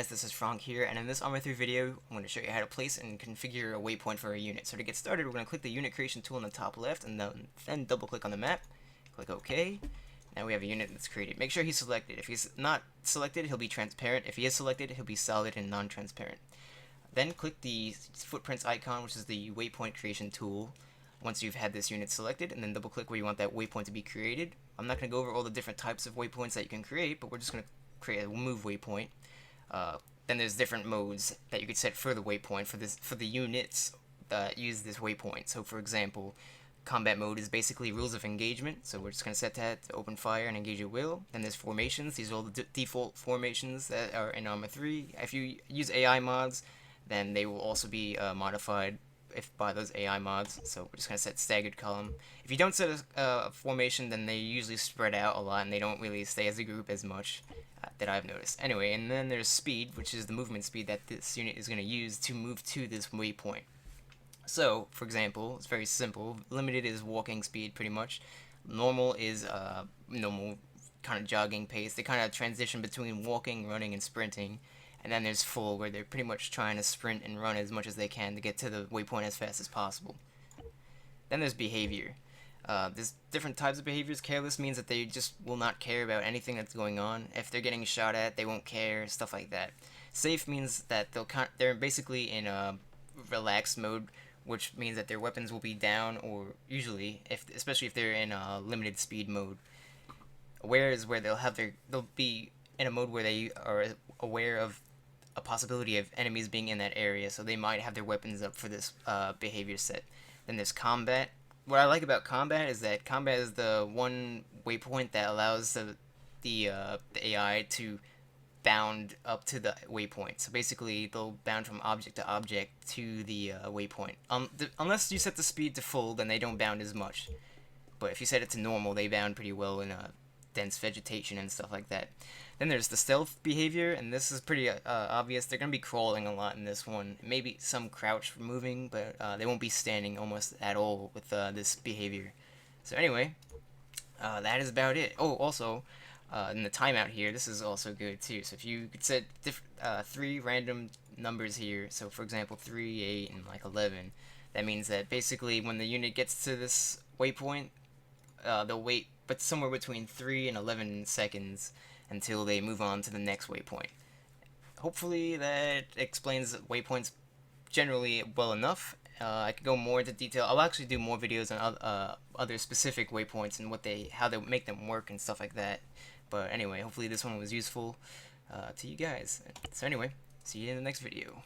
guys, this is Frank here, and in this ArmA 3 video, I'm going to show you how to place and configure a waypoint for a unit. So to get started, we're going to click the unit creation tool in the top left, and then double click on the map, click OK. Now we have a unit that's created. Make sure he's selected. If he's not selected, he'll be transparent. If he is selected, he'll be solid and non-transparent. Then click the footprints icon, which is the waypoint creation tool, once you've had this unit selected, and then double click where you want that waypoint to be created. I'm not going to go over all the different types of waypoints that you can create, but we're just going to create a move waypoint. Then there's different modes that you could set for the waypoint for the units that use this waypoint. So for example, combat mode is basically rules of engagement, so we're just going to set that to open fire and engage at will. Then there's formations. These are all the default formations that are in ArmA 3. If you use AI mods, then they will also be modified by those AI mods. So we're just going to set staggered column. If you don't set a formation, then they usually spread out a lot and they don't really stay as a group as much, that I've noticed. Anyway, and then there's speed, which is the movement speed that this unit is going to use to move to this waypoint. So, for example, it's very simple. Limited is walking speed, pretty much. Normal is normal kind of jogging pace. They kind of transition between walking, running, and sprinting. And then there's full, where they're pretty much trying to sprint and run as much as they can to get to the waypoint as fast as possible. Then there's behavior. There's different types of behaviors. Careless means that they just will not care about anything that's going on. If they're getting shot at, they won't care, stuff like that. Safe means that they're basically in a relaxed mode, which means that their weapons will be down, or usually, especially if they're in a limited speed mode. Aware is where they'll be in a mode where they are aware of a possibility of enemies being in that area, so they might have their weapons up for this behavior set. Then there's combat. What I like about combat is that combat is the one waypoint that allows the AI to bound up to the waypoint. So basically, they'll bound from object to object to the waypoint. Unless you set the speed to full, then they don't bound as much. But if you set it to normal, they bound pretty well in dense vegetation and stuff like that. Then there's the stealth behavior, and this is pretty obvious. They're going to be crawling a lot in this one. Maybe some crouch moving, but they won't be standing almost at all with this behavior. So anyway, that is about it. Oh, also, in the timeout here, this is also good too. So if you could set 3 random numbers here, so for example 3, 8, and like 11, that means that basically when the unit gets to this waypoint, they'll wait but somewhere between 3 and 11 seconds until they move on to the next waypoint. Hopefully that explains waypoints generally well enough. I could go more into detail. I'll actually do more videos on other specific waypoints and how they make them work and stuff like that. But anyway, hopefully this one was useful to you guys. So anyway, see you in the next video.